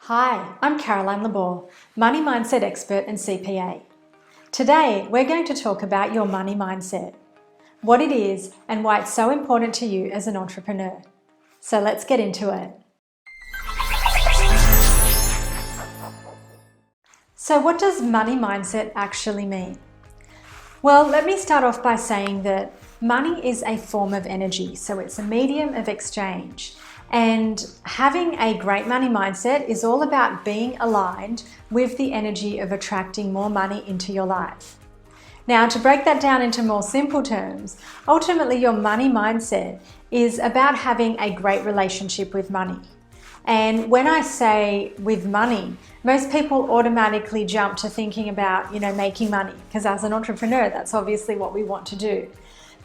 Hi, I'm Caroline Labor, money mindset expert and CPA. Today, we're going to talk about your money mindset, what it is and why it's so important to you as an entrepreneur. So let's get into it. So what does money mindset actually mean? Well, let me start off by saying that money is a form of energy, so it's a medium of exchange. And having a great money mindset is all about being aligned with the energy of attracting more money into your life. Now, to break that down into more simple terms, ultimately your money mindset is about having a great relationship with money. And when I say with money, most people automatically jump to thinking about, making money, because as an entrepreneur, that's obviously what we want to do.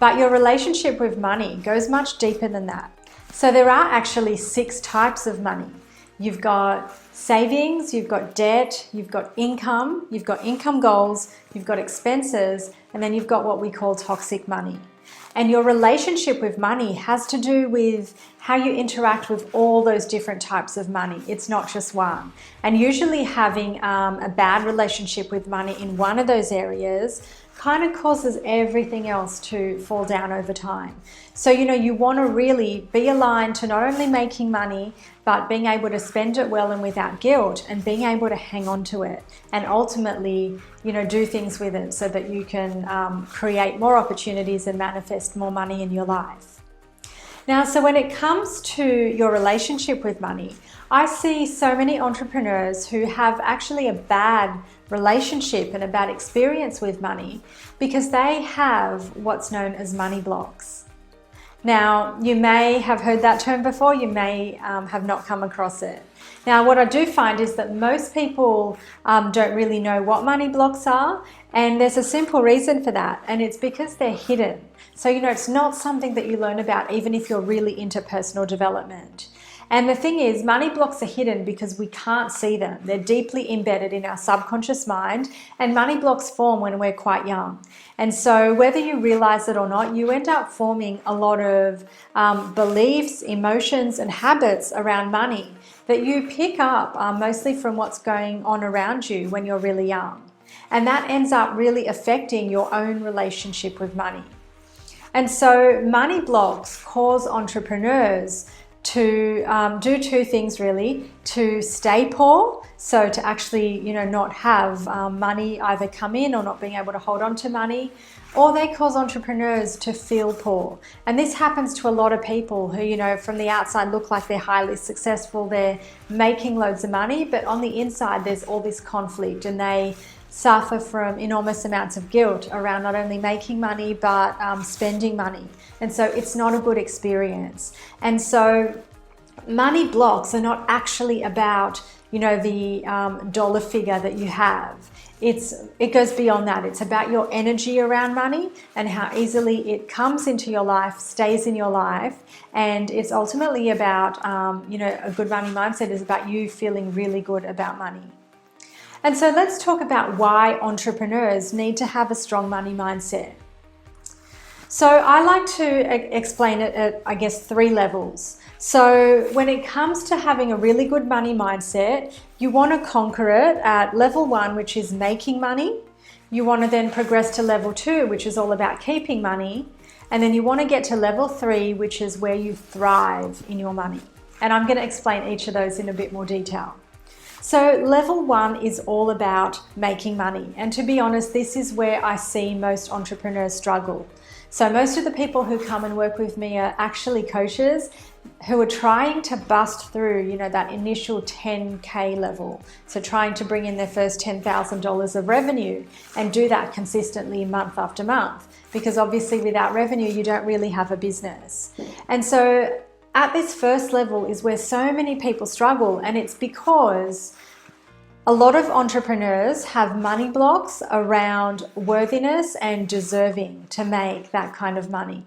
But your relationship with money goes much deeper than that. So there are actually 6 types of money. You've got savings, you've got debt, you've got income goals, you've got expenses, and then you've got what we call toxic money. And your relationship with money has to do with how you interact with all those different types of money. It's not just one. And usually having a bad relationship with money in one of those areas kind of causes everything else to fall down over time. So, you want to really be aligned to not only making money, but being able to spend it well and without guilt, and being able to hang on to it and ultimately, do things with it so that you can create more opportunities and manifest more money in your life. Now, so when it comes to your relationship with money, I see so many entrepreneurs who have actually a bad relationship and a bad experience with money because they have what's known as money blocks. Now, you may have heard that term before, you may have not come across it. Now, what I do find is that most people don't really know what money blocks are, and there's a simple reason for that, and it's because they're hidden. So, it's not something that you learn about even if you're really into personal development. And the thing is, money blocks are hidden because we can't see them. They're deeply embedded in our subconscious mind, and money blocks form when we're quite young. And so whether you realize it or not, you end up forming a lot of beliefs, emotions, and habits around money that you pick up mostly from what's going on around you when you're really young. And that ends up really affecting your own relationship with money. And so money blocks cause entrepreneurs to do 2 things really: to stay poor, so to actually not have money either come in or not being able to hold on to money, or they cause entrepreneurs to feel poor. And this happens to a lot of people who from the outside look like they're highly successful, they're making loads of money, but on the inside there's all this conflict, and they suffer from enormous amounts of guilt around not only making money but spending money. And so it's not a good experience. And so money blocks are not actually about the dollar figure that you have. It goes beyond that. It's about your energy around money and how easily it comes into your life, stays in your life, and it's ultimately about a good money mindset is about you feeling really good about money. And so let's talk about why entrepreneurs need to have a strong money mindset. So I like to explain it at, 3 levels. So when it comes to having a really good money mindset, you want to conquer it at level 1, which is making money. You want to then progress to level 2, which is all about keeping money. And then you want to get to level 3, which is where you thrive in your money. And I'm going to explain each of those in a bit more detail. So level 1 is all about making money. And to be honest, this is where I see most entrepreneurs struggle. So most of the people who come and work with me are actually coaches who are trying to bust through, that initial 10K level. So trying to bring in their first $10,000 of revenue and do that consistently month after month. Because obviously without revenue, you don't really have a business. And so at this first level is where so many people struggle, and it's because a lot of entrepreneurs have money blocks around worthiness and deserving to make that kind of money.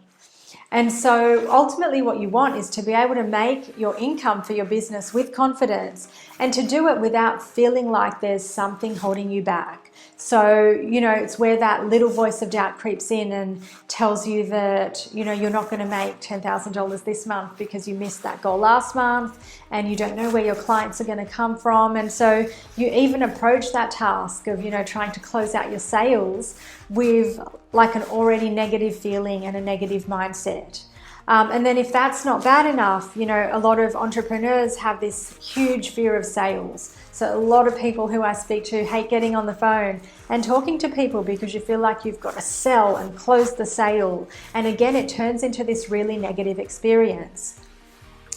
And so ultimately what you want is to be able to make your income for your business with confidence and to do it without feeling like there's something holding you back. So, it's where that little voice of doubt creeps in and tells you that, you're not going to make $10,000 this month because you missed that goal last month and you don't know where your clients are going to come from. And so you even approach that task of, trying to close out your sales with like an already negative feeling and a negative mindset. And then if that's not bad enough, a lot of entrepreneurs have this huge fear of sales. So a lot of people who I speak to hate getting on the phone and talking to people because you feel like you've got to sell and close the sale. And again, it turns into this really negative experience.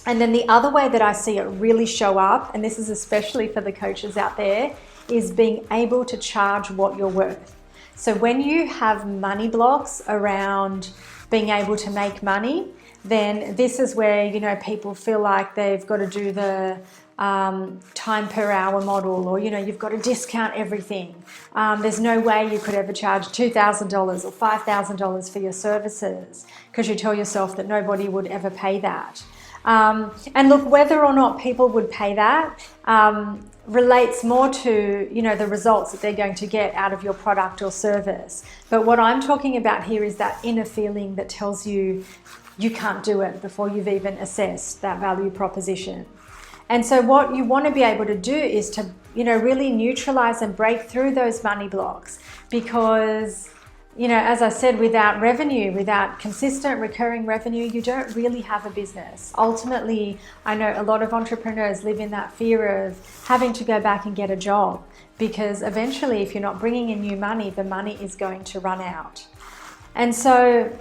And then the other way that I see it really show up, and this is especially for the coaches out there, is being able to charge what you're worth. So when you have money blocks around being able to make money, then this is where, people feel like they've got to do the time per hour model, or, you've got to discount everything. There's no way you could ever charge $2,000 or $5,000 for your services because you tell yourself that nobody would ever pay that. And look, whether or not people would pay that relates more to, the results that they're going to get out of your product or service. But what I'm talking about here is that inner feeling that tells you you can't do it before you've even assessed that value proposition. And so what you want to be able to do is to, really neutralize and break through those money blocks because, as I said, without revenue, without consistent recurring revenue, you don't really have a business. Ultimately, I know a lot of entrepreneurs live in that fear of having to go back and get a job because eventually if you're not bringing in new money, the money is going to run out. And so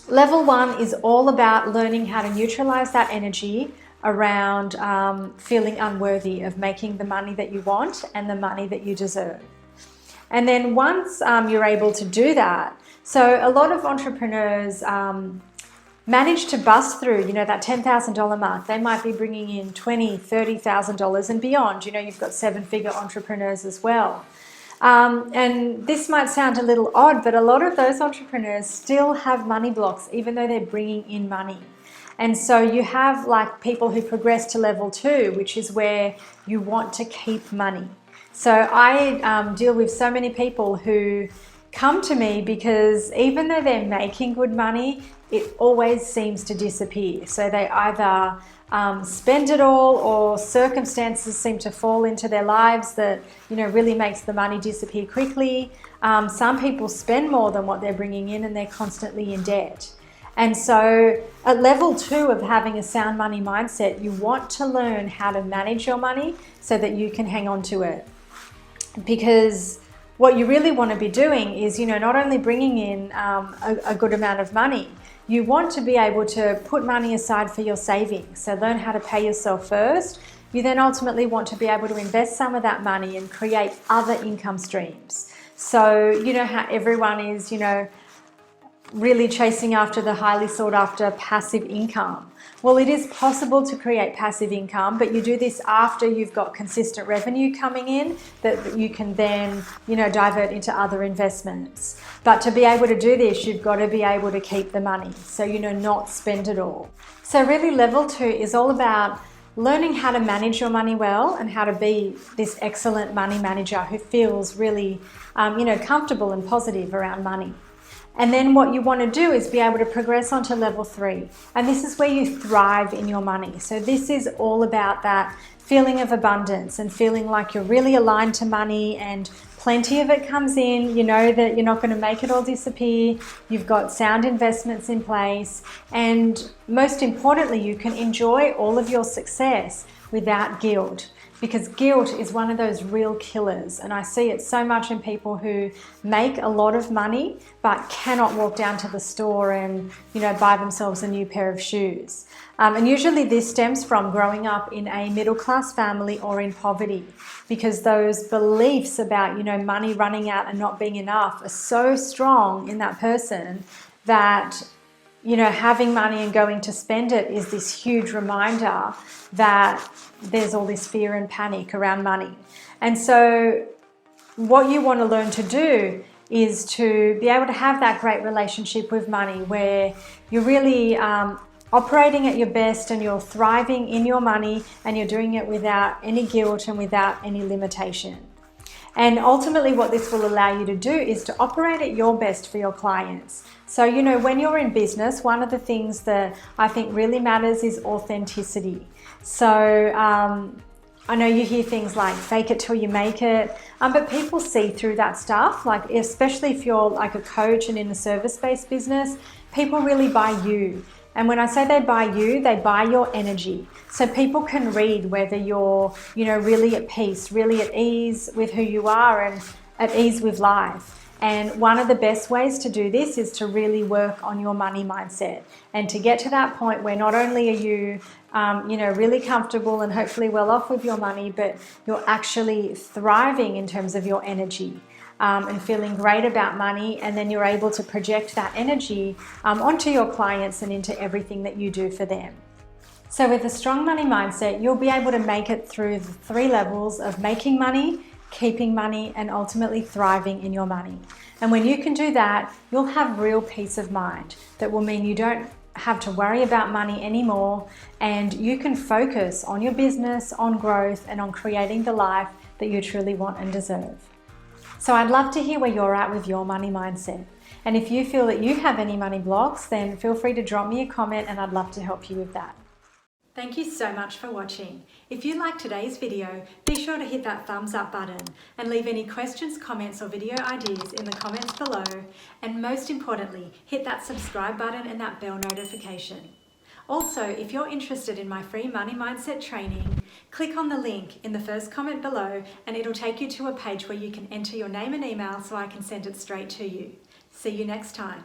level 1 is all about learning how to neutralize that energy around feeling unworthy of making the money that you want and the money that you deserve. And then once you're able to do that, so a lot of entrepreneurs manage to bust through, that $10,000 mark. They might be bringing in $20,000, $30,000 and beyond. You've got 7-figure entrepreneurs as well. And this might sound a little odd, but a lot of those entrepreneurs still have money blocks, even though they're bringing in money. And so you have like people who progress to level 2, which is where you want to keep money. So I deal with so many people who come to me because even though they're making good money, it always seems to disappear. So they either spend it all, or circumstances seem to fall into their lives that, really makes the money disappear quickly. Some people spend more than what they're bringing in and they're constantly in debt. And so at level 2 of having a sound money mindset, you want to learn how to manage your money so that you can hang on to it. Because what you really want to be doing is, not only bringing in a good amount of money, you want to be able to put money aside for your savings. So learn how to pay yourself first. You then ultimately want to be able to invest some of that money and create other income streams. So, how everyone is, really chasing after the highly sought after passive income. Well, it is possible to create passive income, but you do this after you've got consistent revenue coming in that you can then, divert into other investments. But to be able to do this, you've got to be able to keep the money. So, not spend it all. So really level 2 is all about learning how to manage your money well and how to be this excellent money manager who feels really, comfortable and positive around money. And then what you want to do is be able to progress onto level 3. And this is where you thrive in your money. So this is all about that feeling of abundance and feeling like you're really aligned to money and plenty of it comes in. You know that you're not going to make it all disappear. You've got sound investments in place. And most importantly, you can enjoy all of your success without guilt. Because guilt is one of those real killers. And I see it so much in people who make a lot of money but cannot walk down to the store and, buy themselves a new pair of shoes. And usually this stems from growing up in a middle-class family or in poverty, because those beliefs about, money running out and not being enough are so strong in that person that, having money and going to spend it is this huge reminder that there's all this fear and panic around money. And so what you want to learn to do is to be able to have that great relationship with money where you're really operating at your best and you're thriving in your money and you're doing it without any guilt and without any limitation. And ultimately what this will allow you to do is to operate at your best for your clients. So, you know, when you're in business, one of the things that I think really matters is authenticity. So, I know you hear things like fake it till you make it, but people see through that stuff, like especially if you're like a coach and in a service-based business, people really buy you. And when I say they buy you, they buy your energy. So people can read whether you're, you know, really at peace, really at ease with who you are and at ease with life. And one of the best ways to do this is to really work on your money mindset and to get to that point where not only are you, you know, really comfortable and hopefully well off with your money, but you're actually thriving in terms of your energy. And feeling great about money, and then you're able to project that energy onto your clients and into everything that you do for them. So with a strong money mindset, you'll be able to make it through the 3 levels of making money, keeping money, and ultimately thriving in your money. And when you can do that, you'll have real peace of mind. That will mean you don't have to worry about money anymore, and you can focus on your business, on growth, and on creating the life that you truly want and deserve. So I'd love to hear where you're at with your money mindset. And if you feel that you have any money blocks, then feel free to drop me a comment and I'd love to help you with that. Thank you so much for watching. If you liked today's video, be sure to hit that thumbs up button and leave any questions, comments or video ideas in the comments below. And most importantly, hit that subscribe button and that bell notification. Also, if you're interested in my free money mindset training, click on the link in the first comment below and it'll take you to a page where you can enter your name and email so I can send it straight to you. See you next time.